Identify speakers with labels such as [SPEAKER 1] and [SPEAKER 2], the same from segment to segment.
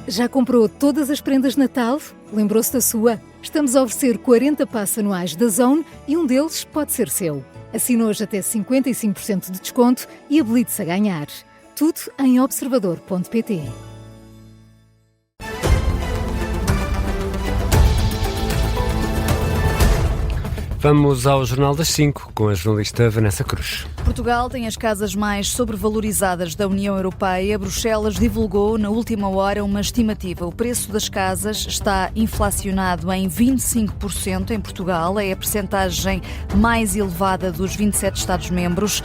[SPEAKER 1] Já comprou todas as prendas de Natal? Lembrou-se da sua? Estamos a oferecer 40 passes anuais da Zone e um deles pode ser seu. Assine hoje até 55% de desconto e habilite-se a ganhar. Tudo em observador.pt.
[SPEAKER 2] Vamos ao Jornal das 5 com a jornalista Vanessa Cruz.
[SPEAKER 3] Portugal tem as casas mais sobrevalorizadas da União Europeia. Bruxelas divulgou na última hora uma estimativa. O preço das casas está inflacionado em 25% em Portugal. É a percentagem mais elevada dos 27 Estados-membros.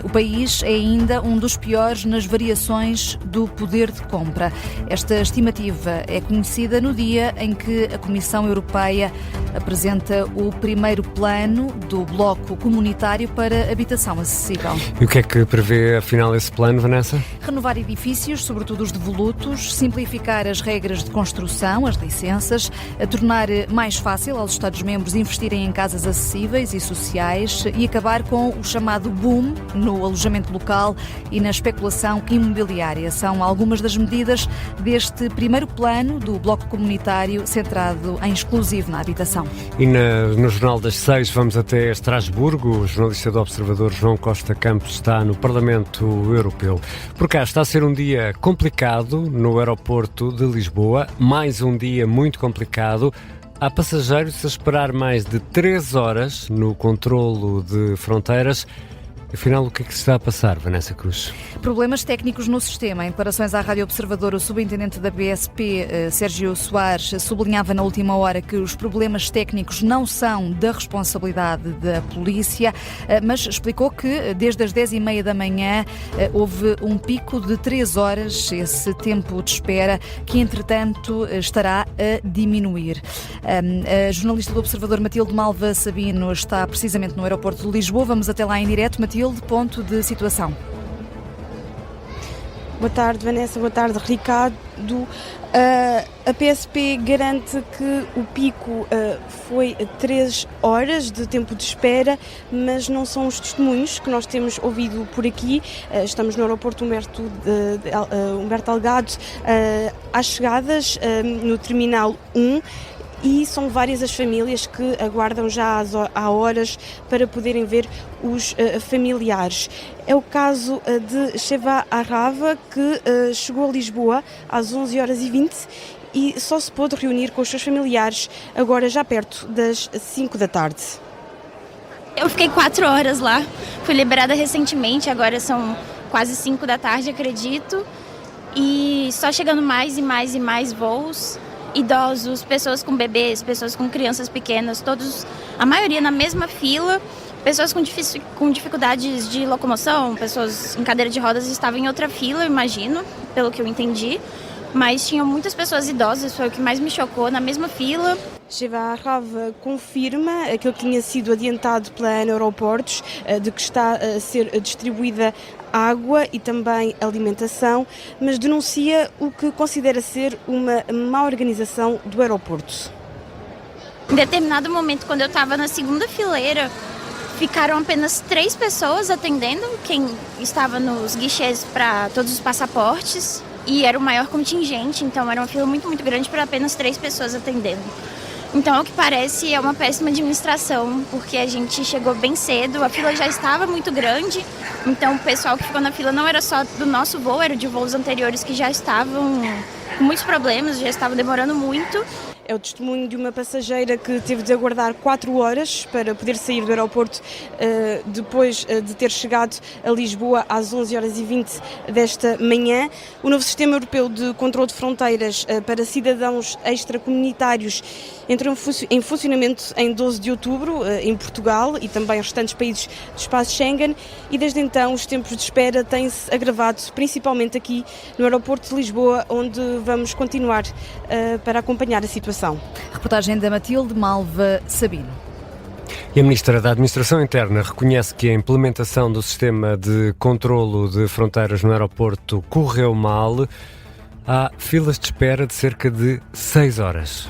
[SPEAKER 3] O país é ainda um dos piores nas variações do poder de compra. Esta estimativa é conhecida no dia em que a Comissão Europeia apresenta o primeiro plano do Bloco Comunitário para Habitação Acessível.
[SPEAKER 2] E o que é que prevê, afinal, esse plano, Vanessa?
[SPEAKER 3] Renovar edifícios, sobretudo os devolutos, simplificar as regras de construção, as licenças, a tornar mais fácil aos Estados-membros investirem em casas acessíveis e sociais e acabar com o chamado boom no alojamento local e na especulação imobiliária. São algumas das medidas deste primeiro plano do Bloco Comunitário centrado em exclusivo na habitação.
[SPEAKER 2] E no Jornal das 6 vamos até Estrasburgo. O jornalista do Observador João Costa Campos está no Parlamento Europeu. Por cá está a ser um dia complicado no aeroporto de Lisboa. Mais um dia muito complicado. Há passageiros a esperar mais de 3 horas no controlo de fronteiras. Afinal, o que é que se está a passar, Vanessa Cruz?
[SPEAKER 3] Problemas técnicos no sistema. Em declarações à Rádio Observador, o subintendente da BSP, Sérgio Soares, sublinhava na última hora que os problemas técnicos não são da responsabilidade da polícia, mas explicou que desde as 10h30 da manhã houve um pico de 3 horas, esse tempo de espera, que entretanto estará a diminuir. A jornalista do Observador, Matilde Malva Sabino, está precisamente no aeroporto de Lisboa. Vamos até lá em direto. Matilde, ponto de situação.
[SPEAKER 4] Boa tarde, Vanessa. Boa tarde, Ricardo. A PSP garante que o pico foi 3 horas de tempo de espera, mas não são os testemunhos que nós temos ouvido por aqui. Estamos no aeroporto Humberto Delgado, às chegadas no Terminal 1. E são várias as famílias que aguardam já há horas para poderem ver os familiares. É o caso de Sheva Arrava, que chegou a Lisboa às 11h20 e só se pôde reunir com os seus familiares agora já perto das 5 da tarde.
[SPEAKER 5] Eu fiquei 4 horas lá, fui liberada recentemente, agora são quase 5 da tarde, acredito, e só chegando mais e mais e mais voos. Idosos, pessoas com bebês, pessoas com crianças pequenas, todos, a maioria na mesma fila, pessoas com dificuldades de locomoção, pessoas em cadeira de rodas estavam em outra fila, eu imagino, pelo que eu entendi, mas tinham muitas pessoas idosas, foi o que mais me chocou, na mesma fila.
[SPEAKER 4] Sheva Arrava confirma aquilo que tinha sido adiantado pela ANA Aeroportos, de que está a ser distribuída água e também alimentação, mas denuncia o que considera ser uma má organização do aeroporto.
[SPEAKER 5] Em determinado momento, quando eu estava na segunda fileira, ficaram apenas 3 pessoas atendendo, quem estava nos guichês para todos os passaportes, e era o maior contingente, então era uma fila muito, muito grande para apenas 3 pessoas atendendo. Então, ao que parece, é uma péssima administração, porque a gente chegou bem cedo, a fila já estava muito grande, então o pessoal que ficou na fila não era só do nosso voo, era de voos anteriores que já estavam com muitos problemas, já estavam demorando muito.
[SPEAKER 4] É o testemunho de uma passageira que teve de aguardar 4 horas para poder sair do aeroporto depois de ter chegado a Lisboa às 11h20 desta manhã. O novo sistema europeu de controle de fronteiras para cidadãos extracomunitários entrou em funcionamento em 12 de outubro em Portugal e também os restantes países do espaço Schengen, e desde então os tempos de espera têm-se agravado, principalmente aqui no aeroporto de Lisboa, onde vamos continuar para acompanhar a situação.
[SPEAKER 3] Reportagem da Matilde Malva Sabino.
[SPEAKER 2] E a Ministra da Administração Interna reconhece que a implementação do sistema de controlo de fronteiras no aeroporto correu mal. há filas de espera de cerca de 6 horas.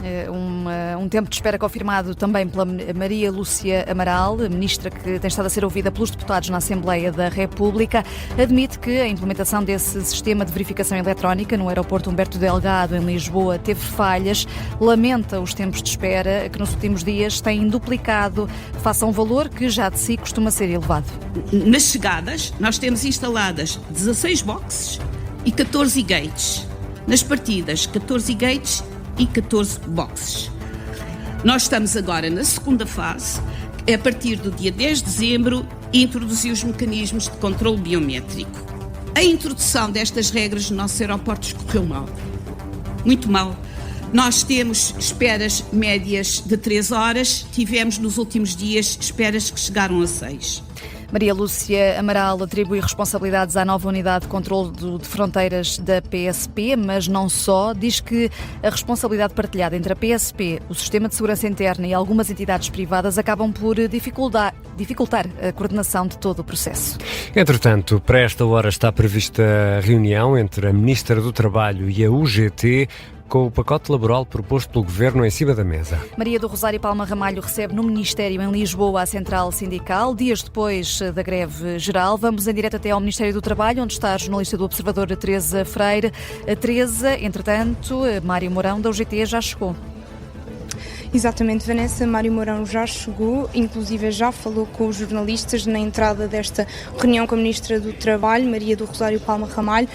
[SPEAKER 3] Um tempo de espera confirmado também pela Maria Lúcia Amaral, ministra que tem estado a ser ouvida pelos deputados na Assembleia da República, admite que a implementação desse sistema de verificação eletrónica no aeroporto Humberto Delgado, em Lisboa, teve falhas. Lamenta os tempos de espera que nos últimos dias têm duplicado face a um valor que já de si costuma ser elevado.
[SPEAKER 6] Nas chegadas, nós temos instaladas 16 boxes e 14 gates. Nas partidas, 14 gates e 14 boxes. Nós estamos agora na segunda fase, a partir do dia 10 de dezembro, introduzir os mecanismos de controle biométrico. A introdução destas regras nos nossos aeroportos correu mal. Muito mal. Nós temos esperas médias de 3 horas, tivemos nos últimos dias esperas que chegaram a 6.
[SPEAKER 3] Maria Lúcia Amaral atribui responsabilidades à nova unidade de controle de fronteiras da PSP, mas não só. Diz que a responsabilidade partilhada entre a PSP, o Sistema de Segurança Interna e algumas entidades privadas acabam por dificultar a coordenação de todo o processo.
[SPEAKER 2] Entretanto, para esta hora está prevista a reunião entre a Ministra do Trabalho e a UGT, com o pacote laboral proposto pelo Governo em cima da mesa.
[SPEAKER 3] Maria do Rosário Palma Ramalho recebe no Ministério em Lisboa a Central Sindical, dias depois da greve geral. Vamos em direto até ao Ministério do Trabalho, onde está a jornalista do Observador, Teresa Freire. Teresa, entretanto, Mário Mourão da UGT já chegou.
[SPEAKER 7] Exatamente, Vanessa. Mário Mourão já chegou, inclusive já falou com os jornalistas na entrada desta reunião com a Ministra do Trabalho, Maria do Rosário Palma Ramalho.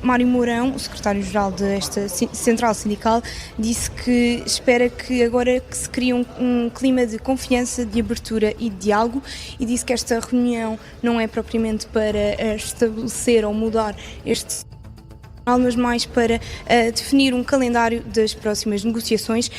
[SPEAKER 7] Mário Mourão, o secretário-geral desta Central Sindical, disse que espera que agora que se crie um clima de confiança, de abertura e de diálogo, e disse que esta reunião não é propriamente para estabelecer ou mudar este, mas mais para definir um calendário das próximas negociações.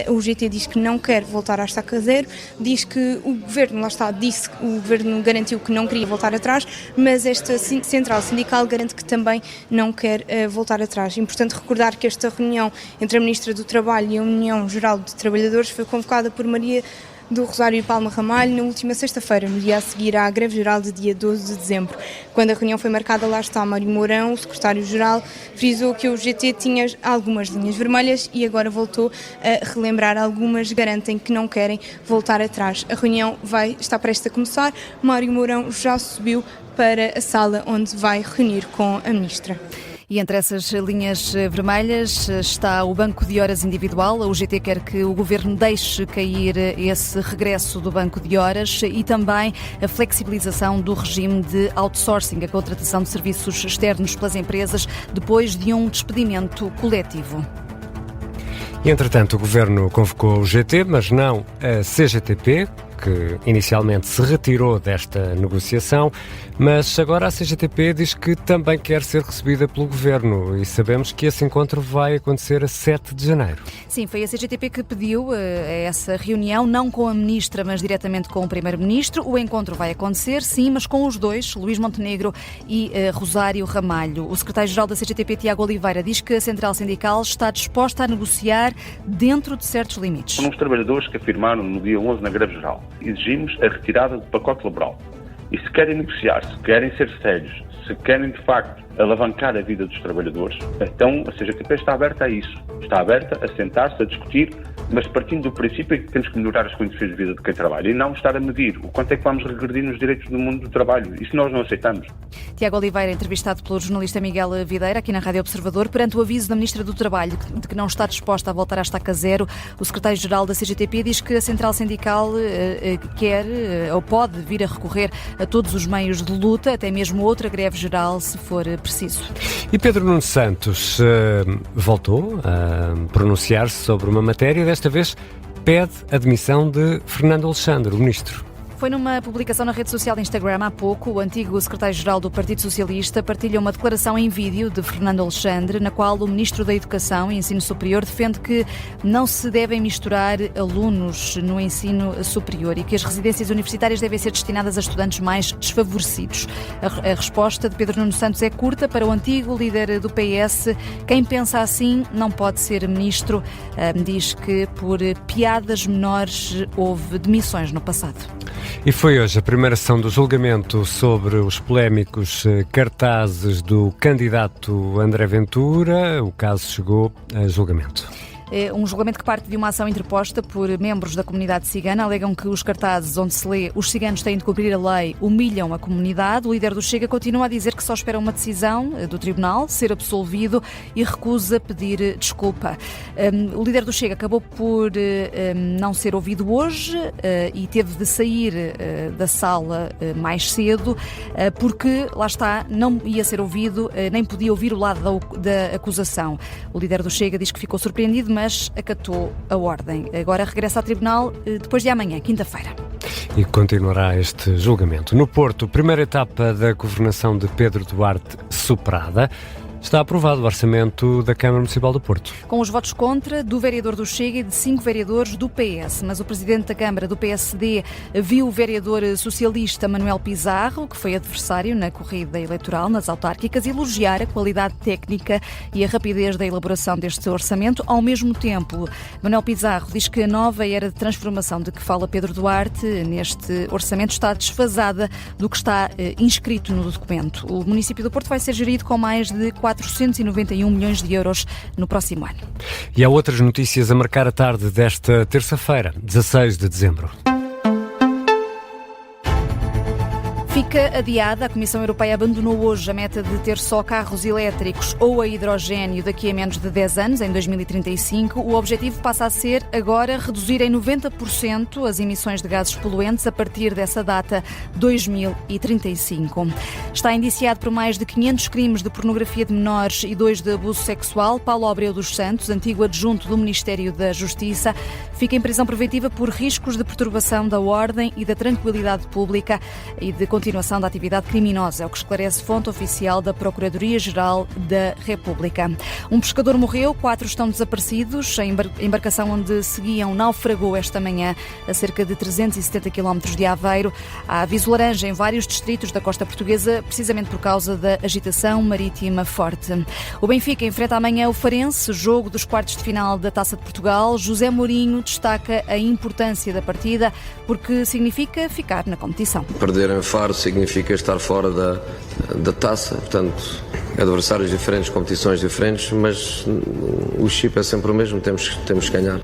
[SPEAKER 7] O UGT diz que não quer voltar à estaca zero, diz que o Governo, lá está, disse que o Governo garantiu que não queria voltar atrás, mas esta Central Sindical garante que também não quer voltar atrás. É importante recordar que esta reunião entre a Ministra do Trabalho e a União Geral de Trabalhadores foi convocada por Maria do Rosário Palma Ramalho na última sexta-feira, no dia a seguir à greve geral de dia 12 de dezembro. Quando a reunião foi marcada, lá está Mário Mourão, o secretário-geral, frisou que o UGT tinha algumas linhas vermelhas e agora voltou a relembrar. Algumas garantem que não querem voltar atrás. A reunião está prestes a começar. Mário Mourão já subiu para a sala onde vai reunir com a ministra.
[SPEAKER 3] E entre essas linhas vermelhas está o banco de horas individual. A UGT quer que o Governo deixe cair esse regresso do banco de horas e também a flexibilização do regime de outsourcing, a contratação de serviços externos pelas empresas depois de um despedimento coletivo.
[SPEAKER 2] E, entretanto, o Governo convocou o GT, mas não a CGTP, que inicialmente se retirou desta negociação, mas agora a CGTP diz que também quer ser recebida pelo Governo e sabemos que esse encontro vai acontecer a 7 de janeiro.
[SPEAKER 3] Sim, foi a CGTP que pediu essa reunião, não com a Ministra, mas diretamente com o Primeiro-Ministro. O encontro vai acontecer, sim, mas com os dois, Luís Montenegro e Rosário Ramalho. O secretário-geral da CGTP, Tiago Oliveira, diz que a Central Sindical está disposta a negociar dentro de certos limites.
[SPEAKER 8] Foram os trabalhadores que afirmaram no dia 11 na greve geral. Exigimos a retirada do pacote laboral. E se querem negociar, se querem ser sérios, se querem de facto alavancar a vida dos trabalhadores, então a CGTP está aberta a isso. Está aberta a sentar-se, a discutir, mas partindo do princípio que temos que melhorar as condições de vida de quem trabalha e não estar a medir o quanto é que vamos regredir nos direitos do mundo do trabalho. Isso nós não aceitamos.
[SPEAKER 3] Tiago Oliveira, entrevistado pelo jornalista Miguel Videira, aqui na Rádio Observador, perante o aviso da Ministra do Trabalho de que não está disposta a voltar à estaca zero, o secretário-geral da CGTP diz que a Central Sindical quer ou pode vir a recorrer a todos os meios de luta, até mesmo outra greve geral, se for preciso.
[SPEAKER 2] E Pedro Nuno Santos voltou a pronunciar-se sobre uma matéria, desta vez pede a demissão de Fernando Alexandre, o ministro.
[SPEAKER 3] Foi numa publicação na rede social Instagram há pouco. O antigo secretário-geral do Partido Socialista partilha uma declaração em vídeo de Fernando Alexandre, na qual o ministro da Educação e Ensino Superior defende que não se devem misturar alunos no ensino superior e que as residências universitárias devem ser destinadas a estudantes mais desfavorecidos. A resposta de Pedro Nuno Santos é curta para o antigo líder do PS. Quem pensa assim não pode ser ministro. Diz que por piadas menores houve demissões no passado.
[SPEAKER 2] E foi hoje a primeira sessão do julgamento sobre os polémicos cartazes do candidato André Ventura. O caso chegou a julgamento.
[SPEAKER 3] Um julgamento que parte de uma ação interposta por membros da comunidade cigana. Alegam que os cartazes onde se lê "os ciganos têm de cumprir a lei" humilham a comunidade. O líder do Chega continua a dizer que só espera uma decisão do tribunal, ser absolvido, e recusa pedir desculpa. O líder do Chega acabou por não ser ouvido hoje e teve de sair da sala mais cedo porque, lá está, não ia ser ouvido, nem podia ouvir o lado da acusação. O líder do Chega diz que ficou surpreendido, mas acatou a ordem. Agora regressa ao tribunal depois de amanhã, quinta-feira.
[SPEAKER 2] E continuará este julgamento. No Porto, primeira etapa da governação de Pedro Duarte superada. Está aprovado o orçamento da Câmara Municipal do Porto.
[SPEAKER 3] Com os votos contra do vereador do Chega e de 5 vereadores do PS. Mas o presidente da Câmara do PSD viu o vereador socialista Manuel Pizarro, que foi adversário na corrida eleitoral nas autárquicas, elogiar a qualidade técnica e a rapidez da elaboração deste orçamento. Ao mesmo tempo, Manuel Pizarro diz que a nova era de transformação de que fala Pedro Duarte neste orçamento está desfasada do que está inscrito no documento. O município do Porto vai ser gerido com mais de 491 milhões de euros no próximo ano.
[SPEAKER 2] E há outras notícias a marcar a tarde desta terça-feira, 16 de dezembro.
[SPEAKER 3] Fica adiada. A Comissão Europeia abandonou hoje a meta de ter só carros elétricos ou a hidrogénio daqui a menos de 10 anos, em 2035. O objetivo passa a ser, agora, reduzir em 90% as emissões de gases poluentes a partir dessa data, 2035. Está indiciado por mais de 500 crimes de pornografia de menores e 2 de abuso sexual. Paulo Abreu dos Santos, antigo adjunto do Ministério da Justiça, fica em prisão preventiva por riscos de perturbação da ordem e da tranquilidade pública e de continuação da atividade criminosa, é o que esclarece fonte oficial da Procuradoria-Geral da República. Um pescador morreu, 4 estão desaparecidos. A embarcação onde seguiam naufragou esta manhã a cerca de 370 km de Aveiro. Há aviso laranja em vários distritos da costa portuguesa, precisamente por causa da agitação marítima forte. O Benfica enfrenta amanhã o Farense, jogo dos quartos de final da Taça de Portugal. José Mourinho destaca a importância da partida porque significa ficar na competição.
[SPEAKER 9] Perder em Faro significa estar fora da taça, portanto, adversários diferentes, competições diferentes, mas o chip é sempre o mesmo, temos que ganhar.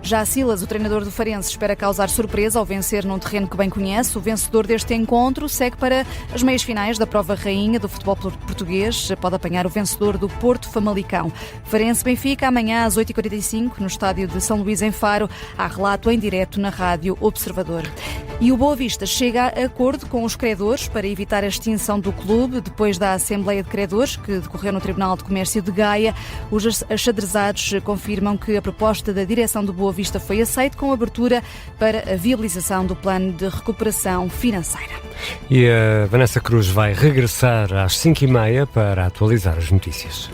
[SPEAKER 3] Já Silas, o treinador do Farense, espera causar surpresa ao vencer num terreno que bem conhece. O vencedor deste encontro segue para as meias finais da prova rainha do futebol português. Pode apanhar o vencedor do Porto Famalicão. Farense-Benfica, amanhã às 8h45, no estádio de São Luís, em Faro. Há relato em direto na Rádio Observador. E o Boa Vista chega a acordo com os credores para evitar a extinção do clube. Depois da Assembleia de Credores, que decorreu no Tribunal de Comércio de Gaia, os achadrezados confirmam que a proposta da direção do Boa Vista foi aceita, com abertura para a viabilização do plano de recuperação financeira.
[SPEAKER 2] E a Vanessa Cruz vai regressar às 5h30 para atualizar as notícias.